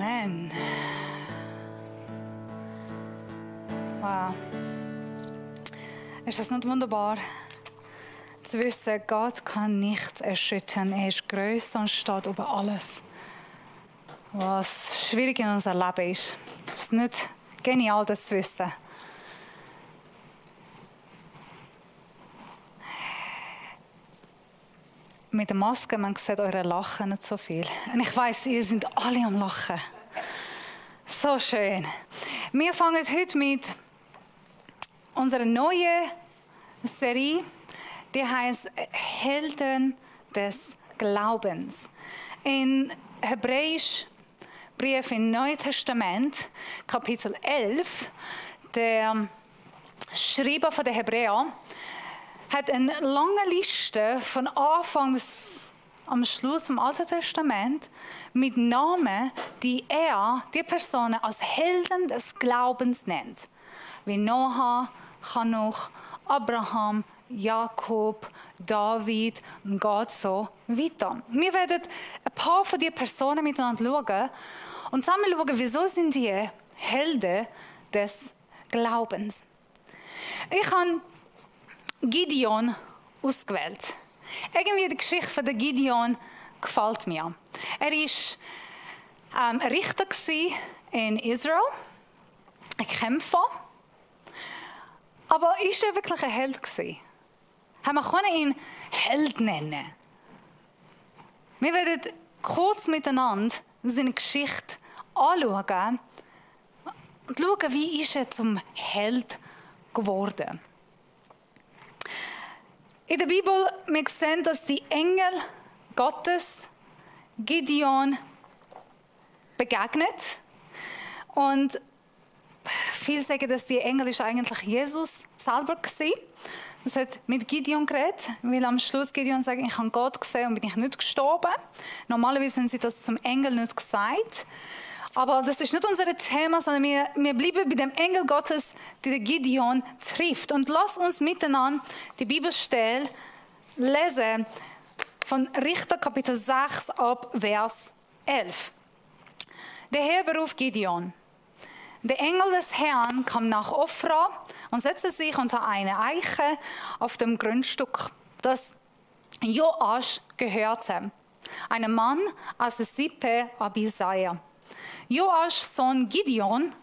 Amen. Wow. Ist das nicht wunderbar, zu wissen, Gott kann nichts erschüttern. Er ist grösser und steht über alles, was schwierig in unserem Leben ist. Es ist nicht genial, das zu wissen. Mit der Maske, man sieht eure Lachen nicht so viel. Und ich weiss, ihr seid alle am Lachen. So schön. Wir fangen heute mit unserer neuen Serie, die heißt Helden des Glaubens. In Hebräisch Brief im Neuen Testament, Kapitel 11, der Schreiber von der Hebräer hat eine lange Liste von Anfang bis am Schluss vom Alten Testament mit Namen, die Personen als Helden des Glaubens nennt. Wie Noah, Hanoch, Abraham, Jakob, David und Gott so weiter. Wir werden ein paar von diesen Personen miteinander schauen und zusammen schauen, wieso sind die Helden des Glaubens. Ich habe Gideon ausgewählt. Irgendwie die Geschichte von der Gideon gefällt mir. Er war ein Richter in Israel, ein Kämpfer. Aber ist er wirklich ein Held gewesen? Wir können ihn Held nennen. Wir werden kurz miteinander seine Geschichte anschauen und schauen, wie ist er zum Held geworden. In der Bibel wir sehen, dass die Engel Gottes Gideon begegnet. Und viele sagen, dass die Engel ist eigentlich Jesus selber war. Das hat mit Gideon geredet, weil am Schluss Gideon sagt, ich habe Gott gesehen und bin ich nicht gestorben. Normalerweise haben sie das zum Engel nicht gesagt. Aber das ist nicht unser Thema, sondern wir bleiben bei dem Engel Gottes, der Gideon trifft. Und lass uns miteinander die Bibelstelle lesen von Richter Kapitel 6 ab Vers 11. Der Herr beruft Gideon. Der Engel des Herrn kam nach Ophrah und setzte sich unter eine Eiche auf dem Grundstück, das Joasch gehörte, einem Mann aus der Sippe Abisai. Joaschs Sohn Gideon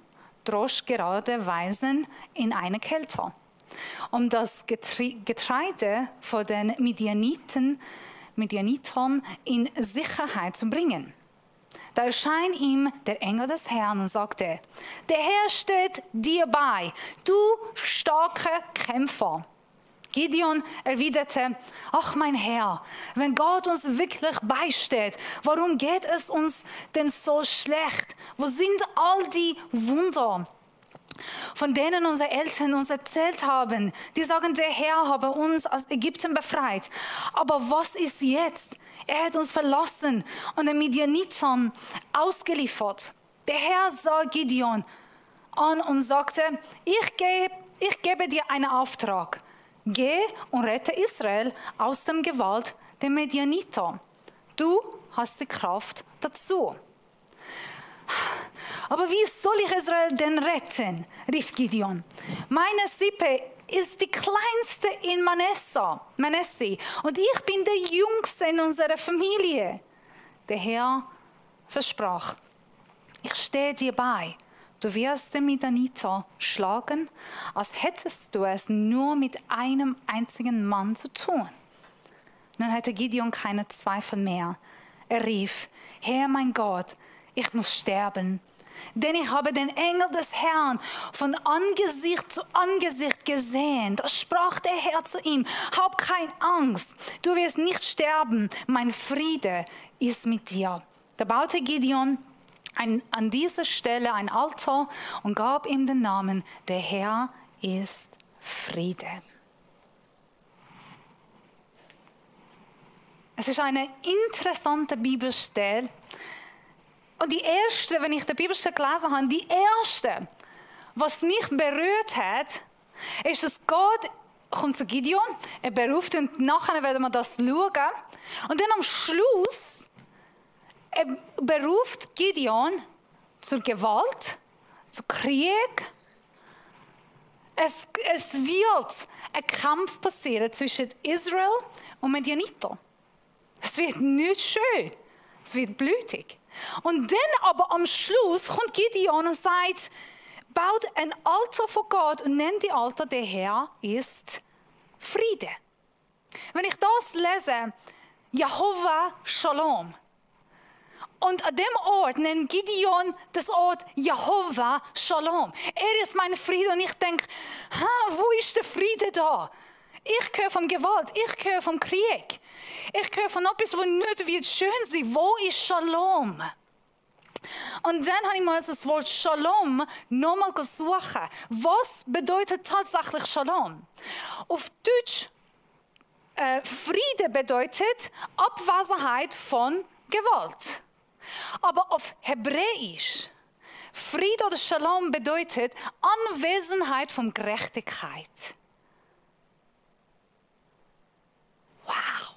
drosch gerade Weisen in eine Kelter, um das Getreide von den Midianitern in Sicherheit zu bringen. Da erscheint ihm der Engel des Herrn und sagte: Der Herr steht dir bei, du starker Kämpfer. Gideon erwiderte: Ach mein Herr, wenn Gott uns wirklich beisteht, warum geht es uns denn so schlecht? Wo sind all die Wunder, von denen unsere Eltern uns erzählt haben? Die sagen, der Herr habe uns aus Ägypten befreit. Aber was ist jetzt? Er hat uns verlassen und den Midianitern ausgeliefert. Der Herr sah Gideon an und sagte: Ich gebe dir einen Auftrag. Geh und rette Israel aus der Gewalt der Midianiter. Du hast die Kraft dazu. Aber wie soll ich Israel denn retten? Rief Gideon. Meine Sippe ist die kleinste in Manasseh und ich bin der Jüngste in unserer Familie. Der Herr versprach: Ich stehe dir bei. Du wirst den Midianiter schlagen, als hättest du es nur mit einem einzigen Mann zu tun. Nun hatte Gideon keine Zweifel mehr. Er rief: Herr mein Gott, ich muss sterben, denn ich habe den Engel des Herrn von Angesicht zu Angesicht gesehen. Da sprach der Herr zu ihm: Hab keine Angst, du wirst nicht sterben, mein Friede ist mit dir. Da baute Gideon an dieser Stelle ein Altar und gab ihm den Namen: Der Herr ist Friede. Es ist eine interessante Bibelstelle. Und die erste, wenn ich die Bibelstelle gelesen habe, die erste, was mich berührt hat, ist, dass Gott kommt zu Gideon, er beruft ihn, und nachher werden wir das schauen. Und dann am Schluss, er beruft Gideon zur Gewalt, zu Krieg. Es wird ein Kampf passieren zwischen Israel und Medianiter. Es wird nicht schön. Es wird blutig. Und dann aber am Schluss kommt Gideon und sagt, baut ein Altar vor Gott und nennt die Altar, der Herr ist Friede. Wenn ich das lese, Jehovah Shalom. Und an dem Ort nennt Gideon das Ort Jehovah Shalom. Er ist mein Friede und ich denke, wo ist der Friede da? Ich höre von Gewalt, ich höre vom Krieg. Ich höre von etwas, was nicht wird schön sein. Wo ist Shalom? Und dann habe ich mal das Wort Shalom nochmal gesucht. Was bedeutet tatsächlich Shalom? Auf Deutsch, Friede bedeutet Abwesenheit von Gewalt. Aber auf Hebräisch, Friede oder Shalom bedeutet Anwesenheit von Gerechtigkeit. Wow.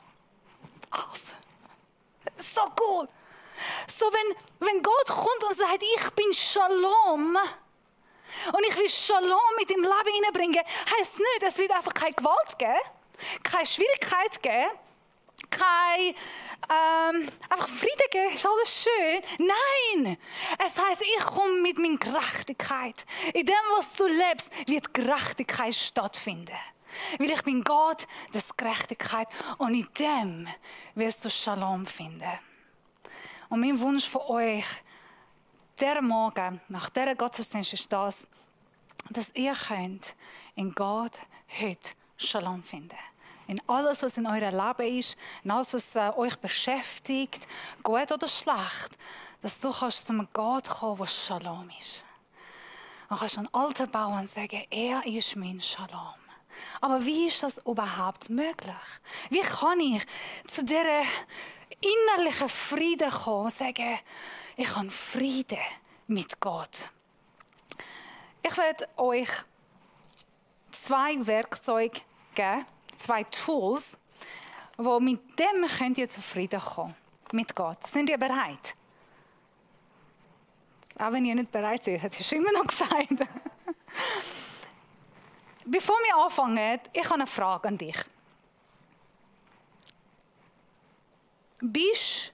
So cool. So, wenn Gott kommt und sagt, ich bin Shalom und ich will Shalom mit dem Leben hineinbringen, heisst nicht, es wird einfach keine Gewalt geben, keine Schwierigkeit geben, einfach Frieden geben, ist alles schön. Nein, es heisst, ich komme mit meiner Gerechtigkeit. In dem, was du lebst, wird Gerechtigkeit stattfinden. Weil ich bin Gott des Gerechtigkeit und in dem wirst du Shalom finden. Und mein Wunsch für euch, dieser Morgen, nach dieser Gottesdienst, ist das, dass ihr könnt in Gott heute Shalom finden. In alles, was in eurem Leben ist, in alles, was euch beschäftigt, gut oder schlecht, dass du kannst zu einem Gott kommen, wo Shalom ist. Du kannst ein Altar bauen und sagen, er ist mein Shalom. Aber wie ist das überhaupt möglich? Wie kann ich zu dieser innerlichen Frieden kommen und sagen, ich habe Frieden mit Gott? Ich werde euch 2 Werkzeuge geben, 2 Tools, wo mit dem könnt ihr zu Frieden kommen, mit Gott. Sind ihr bereit? Auch wenn ihr nicht bereit seid, hat ich immer noch gesagt. Bevor wir anfangen, ich habe eine Frage an dich. Bist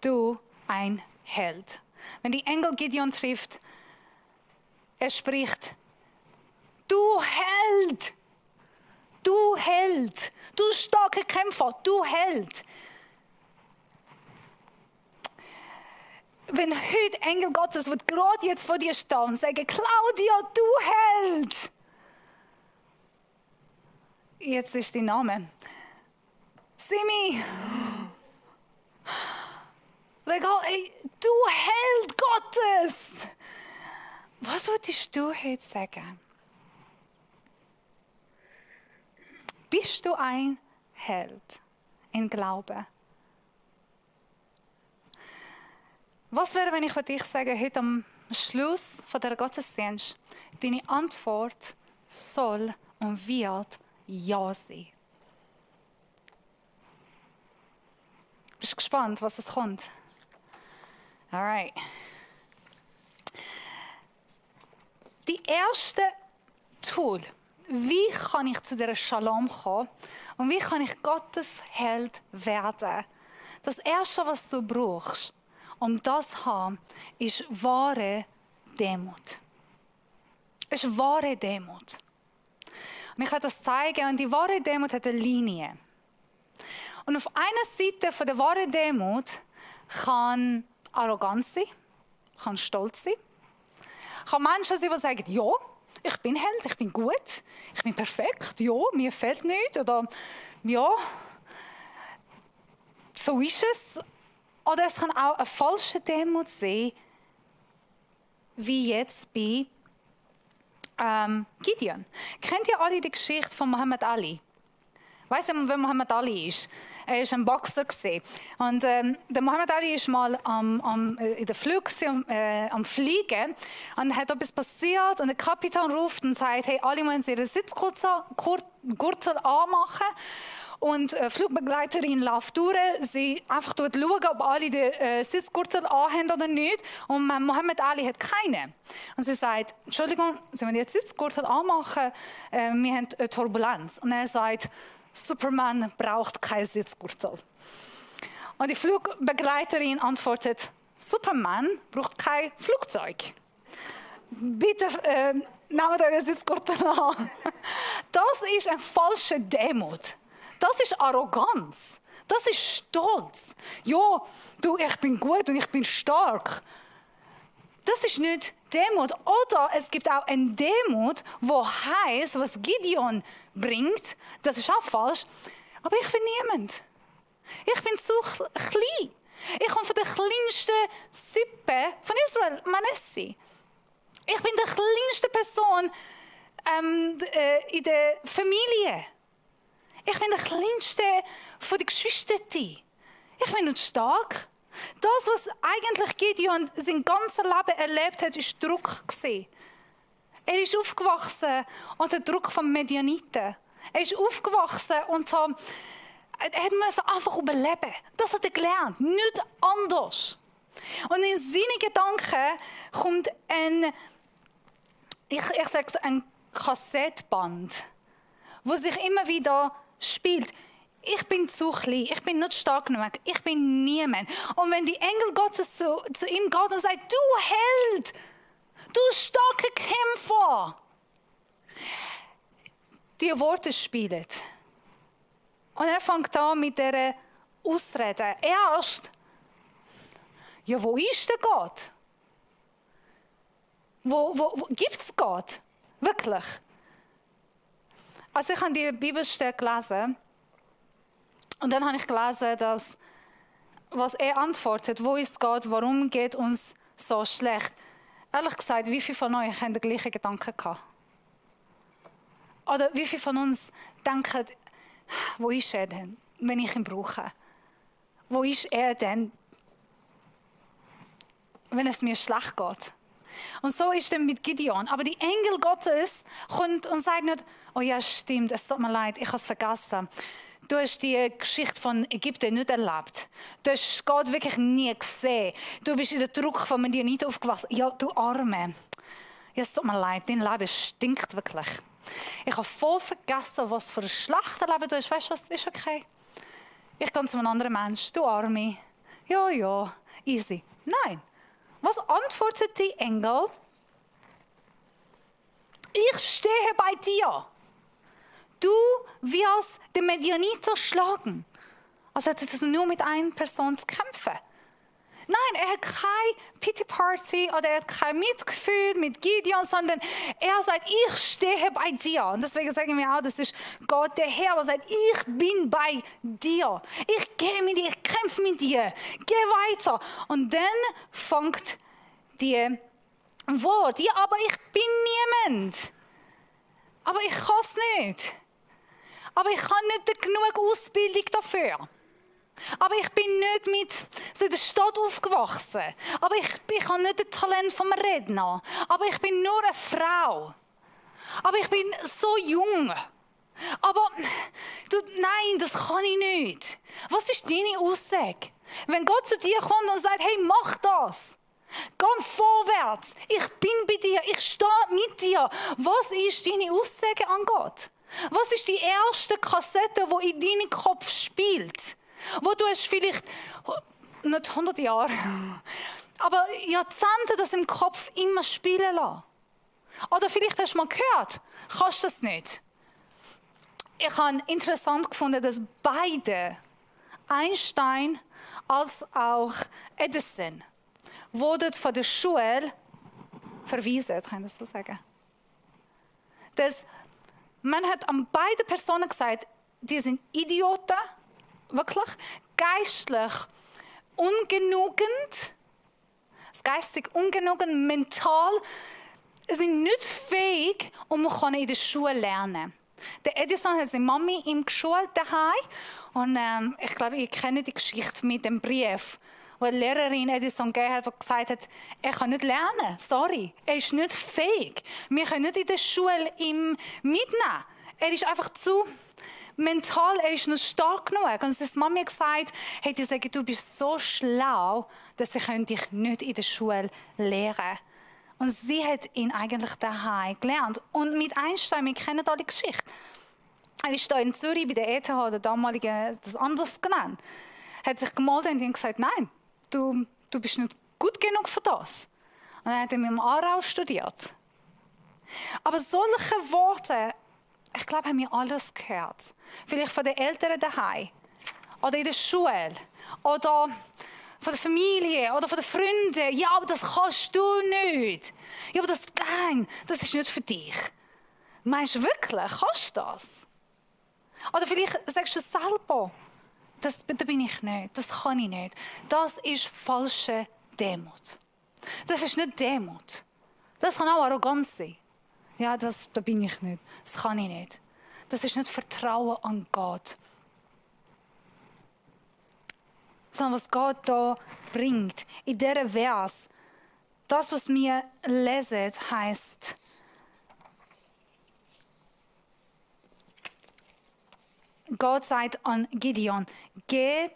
du ein Held? Wenn die Engel Gideon trifft, er spricht, du Held, du Held, du starker Kämpfer, du Held. Wenn heute Engel Gottes wird gerade jetzt vor dir stehen und sagen, Claudia, du Held. Jetzt ist dein Name. Simi. Ey, du Held Gottes. Was würdest du heute sagen? Bist du ein Held in Glauben? Was wäre, wenn ich für dich sage, heute am Schluss von der Gottesdienst, deine Antwort soll und wird ja sein? Bist du gespannt, was es kommt? Alright. Die erste Tool, wie kann ich zu dieser Shalom kommen und wie kann ich Gottes Held werden? Das Erste, was du brauchst, um das zu haben, ist wahre Demut. Es ist wahre Demut. Und ich werde das zeigen. Und die wahre Demut hat eine Linie. Und auf einer Seite von der wahren Demut kann Arroganz sein, kann Stolz sein. Kann Menschen sein, die sagen, ja, ich bin Held, ich bin gut, ich bin perfekt, ja, mir fehlt nichts. Oder ja, so ist es. Oder es kann auch eine falsche Demut sein, wie jetzt bei Gideon. Kennt ihr alle die Geschichte von Muhammad Ali? Weißt du, wer Muhammad Ali ist? Er war ein Boxer. Und der Muhammad Ali ist mal in der Flug am Fliegen. Und hat etwas passiert. Und der Kapitän ruft und sagt, hey, alle müssen ihre Sitzgürtel anmachen. Und die Flugbegleiterin läuft durch, sie einfach schauen, ob alle den Sitzgürtel anhaben oder nicht. Und Mohammed Ali hat keine. Und sie sagt, Entschuldigung, sollen wir jetzt Sitzgürtel anmachen? Wir haben eine Turbulenz. Und er sagt, Superman braucht keinen Sitzgürtel. Und die Flugbegleiterin antwortet, Superman braucht kein Flugzeug. Bitte nehmt euren Sitzgürtel an. Das ist eine falsche Demut. Das ist Arroganz. Das ist Stolz. Ja, du, ich bin gut und ich bin stark. Das ist nicht Demut. Oder es gibt auch eine Demut, wo heißt, was Gideon bringt, das ist auch falsch, aber ich bin niemand. Ich bin zu klein. Ich komme von der kleinsten Sippe von Israel, Manasseh. Ich bin die kleinste Person in der Familie. Ich bin der kleinste von den Geschwistern. Ich bin nicht stark. Das, was eigentlich Gideon sein ganzes Leben erlebt hat, ist Druck gewesen. Er ist aufgewachsen unter Druck von Medianiten. Er ist aufgewachsen unter... Er musste einfach überleben. Das hat er gelernt. Nicht anders. Und in seinen Gedanken kommt ich sage es, ein Kassettband, wo sich immer wieder spielt. Ich bin zu klein, ich bin nicht stark genug, ich bin niemand. Und wenn die Engel Gottes zu ihm geht und sagt, du Held, du starker Kämpfer, die Worte spielen. Und er fängt an mit dieser Ausrede. Erst, ja, wo ist der Gott? Wo gibt es Gott? Wirklich? Also ich habe die Bibelstelle gelesen und dann habe ich gelesen, dass, was er antwortet, wo ist Gott, warum geht uns so schlecht? Ehrlich gesagt, wie viele von euch haben den gleichen Gedanken gehabt? Oder wie viele von uns denken, wo ist er denn, wenn ich ihn brauche? Wo ist er denn, wenn es mir schlecht geht? Und so ist es mit Gideon. Aber die Engel Gottes kommt und sagt nicht, oh ja, stimmt, es tut mir leid, ich habe es vergessen. Du hast die Geschichte von Ägypten nicht erlebt. Du hast Gott wirklich nie gesehen. Du bist in den Druck von Medianiten aufgewachsen. Ja, du Arme. Ja, es tut mir leid, dein Leben stinkt wirklich. Ich habe voll vergessen, was für ein schlechtes Leben du hast. Weißt du was, ist okay. Ich gehe zu einem anderen Menschen. Du Arme. Ja, ja, easy. Nein. Was antwortet die Engel? Ich stehe bei dir. Du wirst den Medianiter schlagen. Also hat er nur mit einer Person zu kämpfen. Nein, er hat keine Pity Party oder er hat kein Mitgefühl mit Gideon, sondern er sagt, ich stehe bei dir. Und deswegen sagen wir auch, das ist Gott, der Herr, der sagt, ich bin bei dir. Ich gehe mit dir, ich kämpfe mit dir. Geh weiter. Und dann fängt die Wort, ja, aber ich bin niemand. Aber ich kann es nicht. Aber ich habe nicht genug Ausbildung dafür. Aber ich bin nicht mit so in der Stadt aufgewachsen. Aber ich habe nicht das Talent vom Redner. Aber ich bin nur eine Frau. Aber ich bin so jung. Aber du, nein, das kann ich nicht. Was ist deine Aussage? Wenn Gott zu dir kommt und sagt, hey, mach das. Geh vorwärts. Ich bin bei dir. Ich stehe mit dir. Was ist deine Aussage an Gott? Was ist die erste Kassette, die in deinem Kopf spielt? Wo du hast vielleicht, nicht 100 Jahre, aber Jahrzehnte das im Kopf immer spielen lassen. Oder vielleicht hast du mal gehört, kannst du das nicht. Ich habe interessant gefunden, dass beide, Einstein als auch Edison, wurden von der Schule verwiesen, kann ich das so sagen. Man hat an beide Personen gesagt, die sind Idioten, wirklich geistlich ungenügend, geistig ungenügend, mental, sind nicht fähig, um in der Schule zu lernen. Der Edison hat seine Mami ihm geschult daheim und ich glaube, ihr kennt die Geschichte mit dem Brief, wo die Lehrerin Edison gegeben hat, die gesagt hat, er kann nicht lernen, sorry, er ist nicht fähig. Wir können nicht in der Schule ihn mitnehmen. Er ist einfach zu mental, er ist noch stark genug. Und seine Mama hat gesagt, hey, die sagen, du bist so schlau, dass sie dich nicht in der Schule lehren. Und sie hat ihn eigentlich daheim gelernt. Und mit Einstein, wir kennen alle die Geschichte. Er ist hier in Zürich bei der ETH, der damaligen, das anders genannt, hat sich gemeldet und gesagt, nein, du bist nicht gut genug für das. Und dann hat er mit dem Aarau studiert. Aber solche Worte, ich glaube, haben wir alles gehört. Vielleicht von den Eltern daheim oder in der Schule oder von der Familie oder von den Freunden. Ja, aber das kannst du nicht. Ja, aber nein, das ist nicht für dich. Meinst du wirklich, kannst du das? Oder vielleicht sagst du selber, da bin ich nicht, das kann ich nicht. Das ist falsche Demut. Das ist nicht Demut. Das kann auch Arroganz sein. Ja, da bin ich nicht, das kann ich nicht. Das ist nicht Vertrauen an Gott. Sondern was Gott da bringt, in dieser Vers, das, was wir lesen, heißt, Gott sagt an Gideon, geh,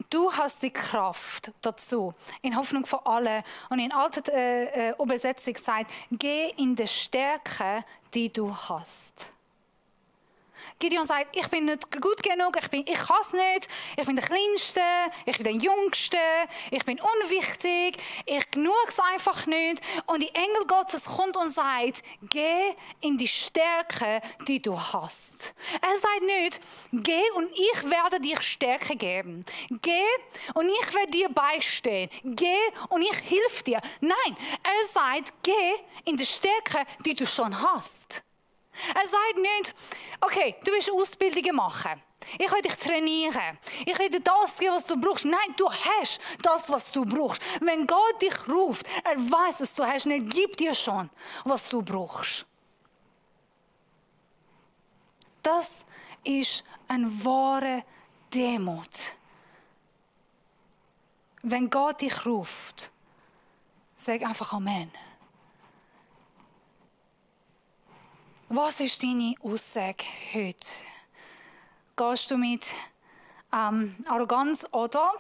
du hast die Kraft dazu, in Hoffnung für alle. Und in alter Übersetzung sagt, geh in die Stärke, die du hast. Gideon sagt, ich bin nicht gut genug, ich kann es nicht, ich bin der Kleinste, ich bin der Jüngste, ich bin unwichtig, ich genug es einfach nicht. Und die Engel Gottes kommt und sagt, geh in die Stärke, die du hast. Er sagt nicht, geh und ich werde dir Stärke geben. Geh und ich werde dir beistehen. Geh und ich helfe dir. Nein, er sagt, geh in die Stärke, die du schon hast. Er sagt nicht, okay, du willst Ausbildungen machen. Ich will dich trainieren. Ich will dir das geben, was du brauchst. Nein, du hast das, was du brauchst. Wenn Gott dich ruft, er weiß, was du hast und er gibt dir schon, was du brauchst. Das ist eine wahre Demut. Wenn Gott dich ruft, sag einfach Amen. Was ist deine Aussage heute? Gehst du mit Arroganz oder?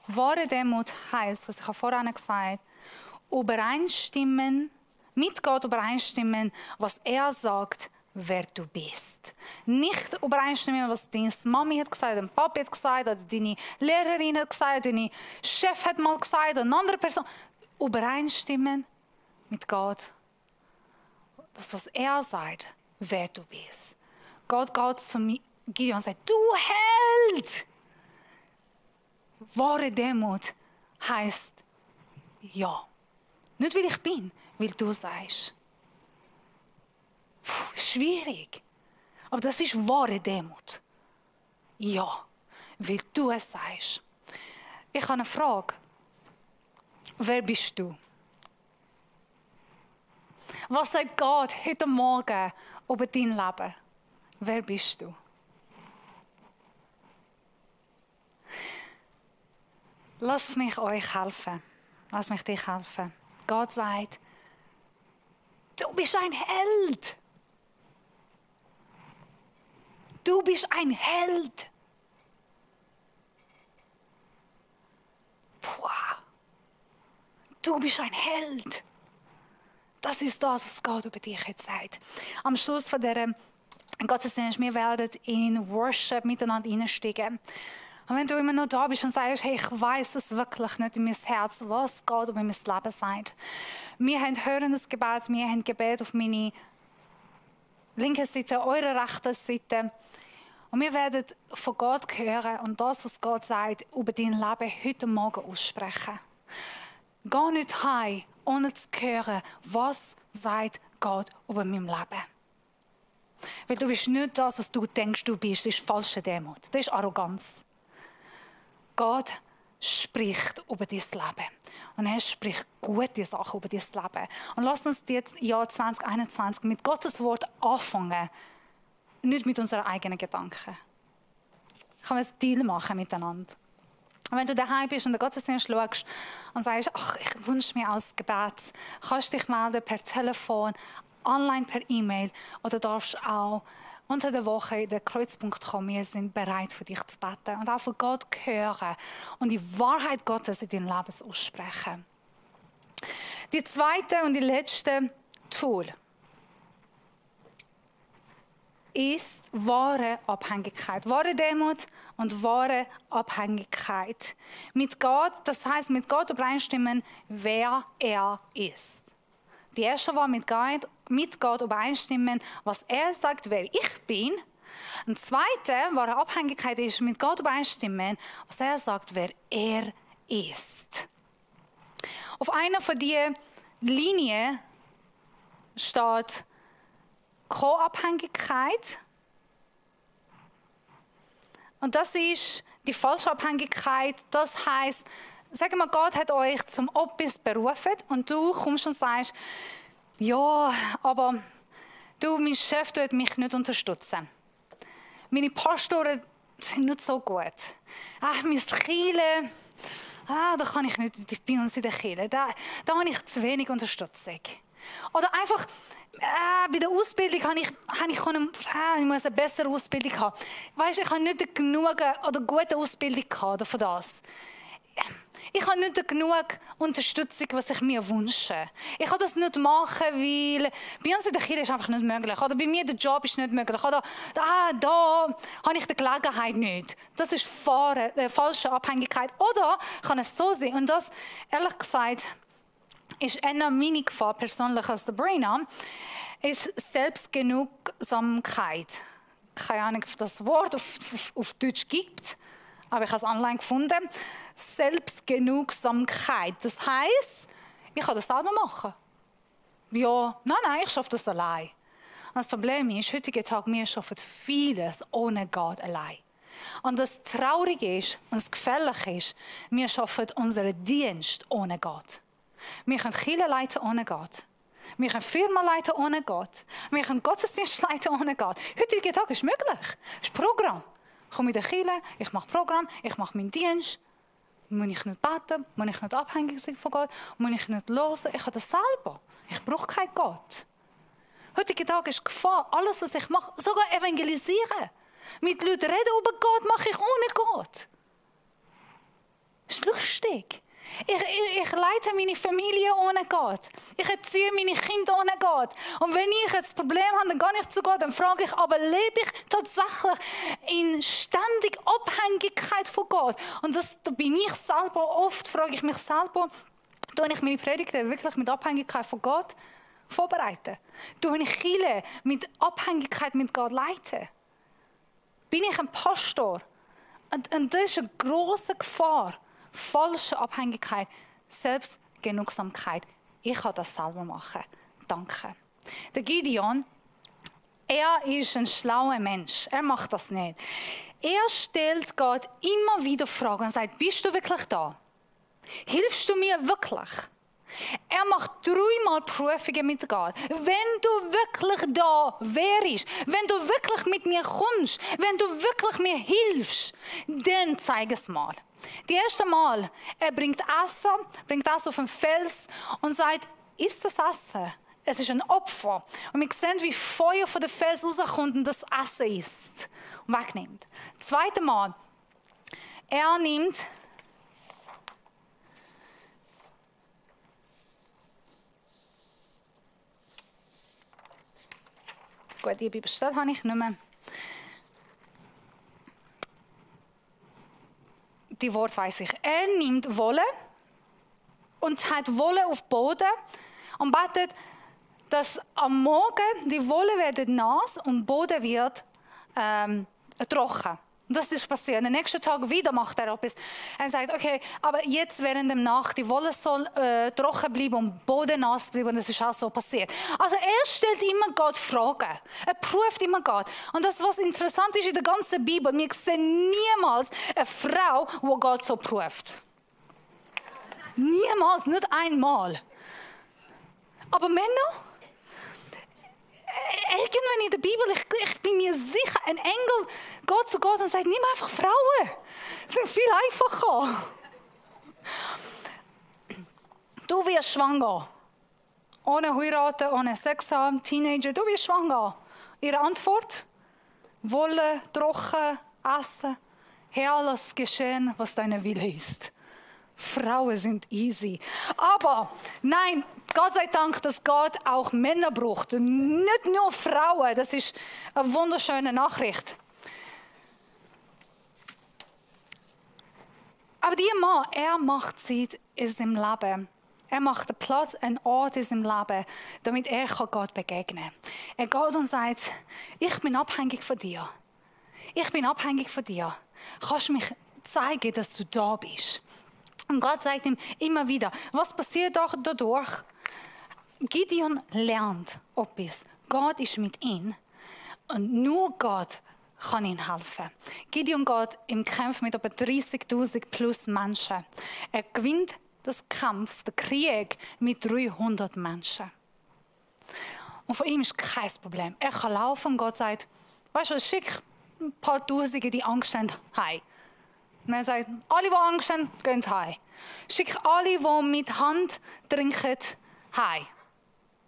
Wahre Demut heisst, was ich vorhin gesagt habe, übereinstimmen, mit Gott übereinstimmen, was er sagt, wer du bist. Nicht übereinstimmen, was deine Mami hat gesagt, dein Papi hat gesagt, oder deine Lehrerin hat gesagt, deine Chef hat mal gesagt, oder eine andere Person. Übereinstimmen mit Gott. Das, was er sagt, wer du bist. Gott geht zu Gideon und sagt, du Held! Wahre Demut heisst ja. Nicht, weil ich bin, weil du sagst. Schwierig. Aber das ist wahre Demut. Ja, weil du es sagst. Ich habe eine Frage. Wer bist du? Was sagt Gott heute Morgen über dein Leben? Wer bist du? Lass mich euch helfen. Lass mich dich helfen. Gott sagt, du bist ein Held. Du bist ein Held. Wow. Du bist ein Held. Das ist das, was Gott über dich jetzt sagt. Am Schluss von dieser Gottesdienst, wir werden in Worship miteinander einsteigen. Und wenn du immer noch da bist und sagst, hey, ich weiß es wirklich nicht in mein Herz, was Gott über mein Leben sagt. Wir haben hörendes Gebet, wir haben Gebet auf meine linke Seite, eure rechte Seite. Und wir werden von Gott hören und das, was Gott sagt, über dein Leben heute Morgen aussprechen. Geh nicht heim, ohne zu hören, was sagt Gott über mein Leben. Weil du bist nicht das, was du denkst, du bist. Das ist falsche Demut. Das ist Arroganz. Gott spricht über dein Leben. Und er spricht gute Sachen über dein Leben. Und lass uns jetzt Jahr 2021 mit Gottes Wort anfangen. Nicht mit unseren eigenen Gedanken. Kann man ein Deal machen miteinander. Und wenn du daheim bist und den Gottesdienst schaust und sagst, ach, ich wünsche mir als Gebet, kannst du dich melden per Telefon online per E-Mail oder darfst auch unter der Woche in den Kreuzpunkt kommen. Wir sind bereit, für dich zu beten und auch für Gott hören und die Wahrheit Gottes in deinem Leben aussprechen. Die zweite und die letzte Tool ist wahre Abhängigkeit, wahre Demut und wahre Abhängigkeit. Mit Gott, das heißt mit Gott übereinstimmen, wer er ist. Die erste war mit Gott übereinstimmen, was er sagt, wer ich bin. Und zweite wahre Abhängigkeit ist mit Gott übereinstimmen, was er sagt, wer er ist. Auf einer von diesen Linien steht Co-Abhängigkeit. Und das ist die falsche Abhängigkeit. Das heisst, sagen wir, Gott hat euch zum Opis berufen und du kommst und sagst, ja, aber du, mein Chef tut mich nicht unterstützen. Meine Pastoren sind nicht so gut. Mein Kirche, da kann ich nicht, ich bin uns in der Kirche, da habe ich zu wenig Unterstützung. Oder einfach, bei der Ausbildung ich muss eine bessere Ausbildung haben. Weißt, ich habe nicht genug oder gute Ausbildung gehabt für das. Ich habe nicht genug Unterstützung, was ich mir wünsche. Ich kann das nicht machen, weil bei uns in der Kirche ist einfach nicht möglich. Oder bei mir der Job ist nicht möglich. Oder da habe ich die Gelegenheit nicht. Das ist falsche Abhängigkeit. Oder kann es so sein, und das, ehrlich gesagt, ist eher meine Gefahr persönlich als der Brainer, ist Selbstgenugsamkeit. Keine Ahnung, ob das Wort auf Deutsch gibt, aber ich habe es online gefunden. Selbstgenugsamkeit. Das heisst, ich kann das selber machen. Ja, nein, ich schaffe das allein. Und das Problem ist, heutzutage Tag, wir schaffen vieles ohne Gott allein. Und das Traurige ist und das Gefährliche ist, wir schaffen unseren Dienst ohne Gott. Wir können Kirche leiten ohne Gott. Wir können Firma leiten ohne Gott. Wir können Gottesdienst leiten ohne Gott. Heutzutage Tag ist möglich. Das ist Programm. Ich komme in die Kirche, ich mache Programm, ich mache meinen Dienst. Muss ich nicht beten, muss ich nicht abhängig sein von Gott, muss ich nicht hören. Ich habe das selber. Ich brauche keinen Gott. Heutzutage Tag ist Gefahr. Alles, was ich mache, sogar evangelisieren. Mit Leuten reden über Gott, mache ich ohne Gott. Das ist lustig. Ich leite meine Familie ohne Gott. Ich erziehe meine Kinder ohne Gott. Und wenn ich jetzt ein Problem habe, dann gehe ich zu Gott, dann frage ich, aber lebe ich tatsächlich in ständiger Abhängigkeit von Gott? Und da bin ich selber, oft frage ich mich selber, tue ich meine Predigten wirklich mit Abhängigkeit von Gott vorbereiten? Tue ich Kirche mit Abhängigkeit mit Gott leiten? Bin ich ein Pastor? Und das ist eine grosse Gefahr. Falsche Abhängigkeit, Selbstgenugsamkeit. Ich kann das selber machen. Danke. Der Gideon, er ist ein schlauer Mensch. Er macht das nicht. Er stellt Gott immer wieder Fragen und sagt, bist du wirklich da? Hilfst du mir wirklich? Er macht 3-mal Prüfungen mit Gott. Wenn du wirklich da wärst, wenn du wirklich mit mir kommst, wenn du wirklich mir hilfst, dann zeig es mal. Das erste Mal, er bringt Essen auf den Fels und sagt, isst das Essen. Es ist ein Opfer. Und wir sehen, wie Feuer von dem Fels rauskommt und das Essen isst und wegnimmt. Das zweite Mal, er nimmt gut, die Bibelstelle habe ich nicht mehr. Die Wort weiss ich. Er nimmt Wolle und hat Wolle auf den Boden und betet, dass am Morgen die Wolle wird nass und der Boden wird trocken. Und das ist passiert. Am nächsten Tag wieder macht er etwas. Er sagt, okay, aber jetzt während der Nacht, die Wolle soll trocken bleiben und der Boden nass bleiben. Und das ist auch so passiert. Also er stellt immer Gott Fragen. Er prüft immer Gott. Und das, was interessant ist in der ganzen Bibel, wir sehen niemals eine Frau, die Gott so prüft. Niemals, nicht einmal. Aber Männer? Irgendwann in der Bibel, ich bin mir sicher, ein Engel geht zu Gott und sagt, nimm einfach Frauen. Das ist viel einfacher. Du wirst schwanger. ohne heiraten, ohne Sex haben, Teenager, du bist schwanger. Ihre Antwort? Wolle, trocken, essen. Herr, lass geschehen, was deine Wille ist. Frauen sind easy. Aber nein, Gott sei Dank, dass Gott auch Männer braucht. Nicht nur Frauen. Das ist eine wunderschöne Nachricht. Aber dieser Mann, er macht Zeit in seinem Leben. Er macht einen Platz, einen Ort in seinem Leben, damit er Gott begegnen kann. Er geht und sagt, ich bin abhängig von dir. Ich bin abhängig von dir. Kannst du mich zeigen, dass du da bist? Und Gott sagt ihm immer wieder, was passiert dadurch? Gideon lernt etwas. Gott ist mit ihm und nur Gott kann ihm helfen. Gideon geht im Kampf mit etwa 30.000 plus Menschen. Er gewinnt den Krieg mit 300 Menschen. Und für ihn ist kein Problem. Er kann laufen und Gott sagt, weißt du was, schick ein paar Tausende, die Angst haben, heim. Und er sagt, alle, die Angst haben, gehen heim. Schick alle, die mit Hand trinken, heim.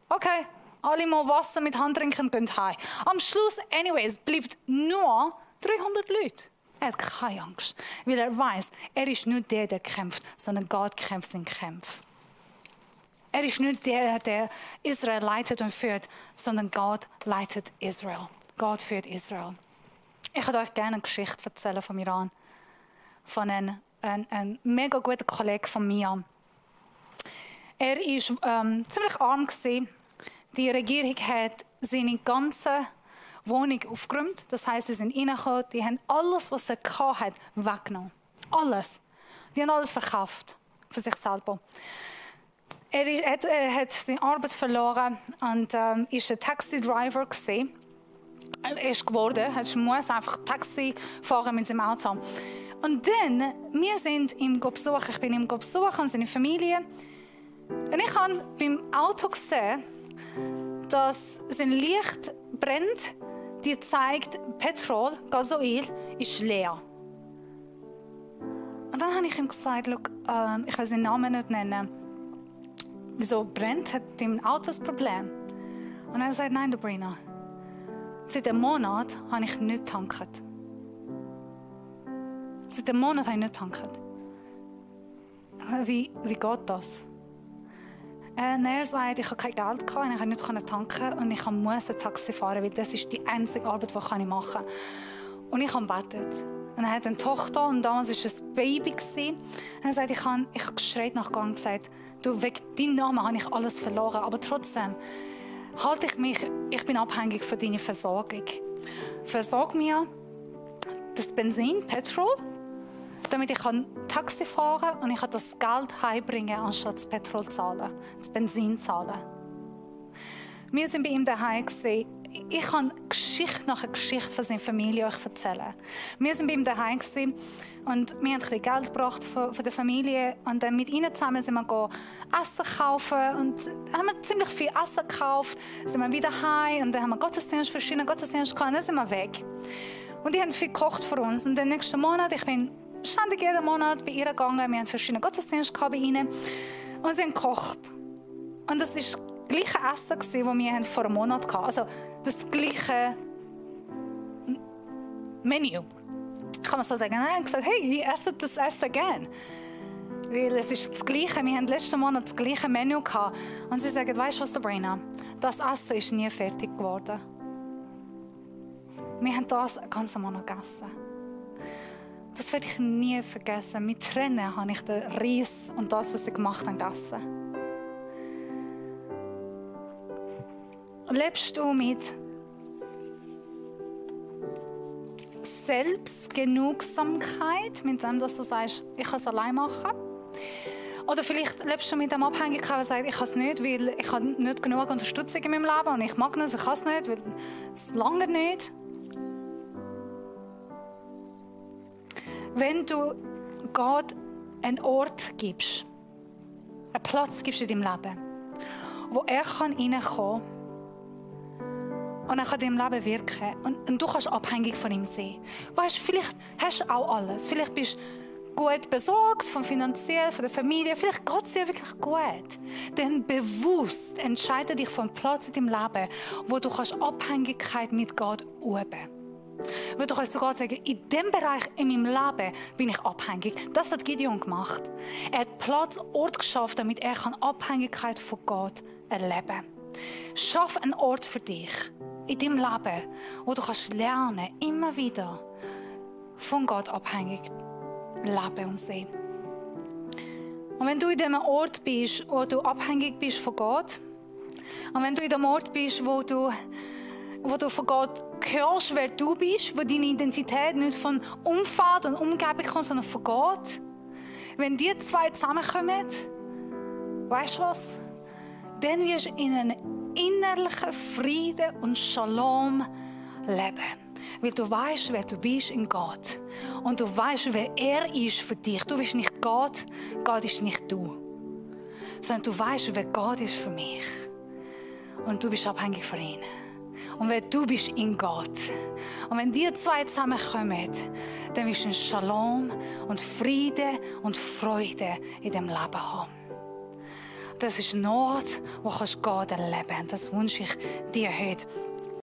Okay, alle, die Wasser mit Hand trinken, gehen heim. Am Schluss, anyways, bleibt nur 300 Leute. Er hat keine Angst, weil er weiß, er ist nicht der kämpft, sondern Gott kämpft seinen Kampf. Er ist nicht der Israel leitet und führt, sondern Gott leitet Israel. Gott führt Israel. Ich würde euch gerne eine Geschichte erzählen vom Iran. Von einem mega guten Kollegen von mir. Er war ziemlich arm gewesen. Die Regierung hat seine ganze Wohnung aufgeräumt. Das heisst, sie sind reingekommen, die haben alles, was er hatte, weggenommen. Alles. Die haben alles verkauft. Für sich selber. Er hat seine Arbeit verloren und war ein Taxi-Driver gewesen. Er ist geworden. Er muss einfach Taxi fahren mit seinem Auto. Und dann, wir sind ihm besuchen. Ich bin ihm besuchen und seine Familie. Und ich habe beim Auto gesehen, dass sein Licht brennt. Die zeigt, Petrol, Gasoil ist leer. Und dann habe ich ihm gesagt, ich will seinen Namen nicht nennen. Wieso brennt? Hat dein Auto ein Problem? Und er sagt, nein, Sabrina. Seit einem Monat habe ich nicht getankt. Seit einem Monat habe ich nicht getankt. Wie geht das? Er sagt, ich habe kein Geld gehabt, ich konnte nicht tanken und ich muss ein Taxi fahren, weil das ist die einzige Arbeit, die ich machen kann. Und ich habe gebetet. Und er hat eine Tochter und damals war es ein Baby. Und er sagt, ich habe geschreit nach Gott und gesagt, du, wegen deinem Namen habe ich alles verloren, aber trotzdem halte ich bin abhängig von deiner Versorgung. Versorg mir das Benzin, Petrol, damit ich Taxi fahren kann und ich kann das Geld heimbringen, anstatt das Petrol zu zahlen, das Benzin zu zahlen. Wir sind bei ihm daheim gesehen. Ich kann Geschichte nach Geschichte von seiner Familie euch erzählen. Wir sind bei ihm daheim gesehen und wir haben ein bisschen Geld gebracht von der Familie und dann mit ihnen zusammen sind wir Essen kaufen und haben wir ziemlich viel Essen gekauft. Sind wir wieder heim und dann haben wir verschiedene Gottesdienste gehabt und dann sind wir weg. Und die haben viel gekocht für uns und den nächsten Monat, ich bin ständig jeden Monat bei ihr gegangen. Wir haben verschiedene Gottesdienste bei ihnen und sie haben gekocht. Und das war das gleiche Essen, das wir vor einem Monat hatten. Also das gleiche Menü. Kann man so sagen. Nein, ich habe gesagt, hey, ich esse das Essen gerne. Weil es ist das Gleiche. Wir haben letzten Monat das gleiche Menü gehabt. Und sie sagen, weißt du was, Sabrina? Das Essen ist nie fertig geworden. Wir haben das einen ganzen Monat gegessen. Das werde ich nie vergessen. Mit Tränen habe ich den Reis und das, was sie gemacht haben, gegessen. Lebst du mit Selbstgenugsamkeit, mit dem, dass du sagst, ich kann es allein machen? Oder vielleicht lebst du mit dem Abhängigkeit und sagst, ich kann es nicht, weil ich habe nicht genug Unterstützung in meinem Leben und ich mag es, ich kann es nicht, weil es lange nicht. Wenn du Gott einen Ort gibst, einen Platz gibst in deinem Leben, wo er reinkommen kann und er kann in deinem Leben wirken und du kannst abhängig von ihm sein. Weißt, vielleicht hast du auch alles. Vielleicht bist du gut besorgt, von finanziell, von der Familie. Vielleicht geht es dir wirklich gut. Dann bewusst entscheide dich für einen Platz in deinem Leben, wo du Abhängigkeit mit Gott üben kannst. Weil du kannst sogar sagen, in diesem Bereich in meinem Leben bin ich abhängig. Das hat Gideon gemacht. Er hat Platz, Ort geschafft, damit er Abhängigkeit von Gott erleben kann. Schaff einen Ort für dich in deinem Leben, wo du lernen, immer wieder von Gott abhängig leben und sehen. Und wenn du in dem Ort bist, wo du abhängig bist von Gott, und wenn du in dem Ort bist, wo du von Gott hörst, wer du bist, wo deine Identität nicht von Umfeld und Umgebung kommt, sondern von Gott, wenn die zwei zusammenkommen, weißt du was? Dann wirst du in einen innerlichen Frieden und Shalom leben. Weil du weißt, wer du bist in Gott. Und du weißt, wer er ist für dich. Du bist nicht Gott, Gott ist nicht du. Sondern du weißt, wer Gott ist für mich. Und du bist abhängig von ihm. Und wer du bist in Gott. Und wenn die zwei zusammenkommen, dann wirst du einen Shalom und Frieden und Freude in dem Leben haben. Das ist ein Ort, wo du Gott erleben kannst. Das wünsche ich dir heute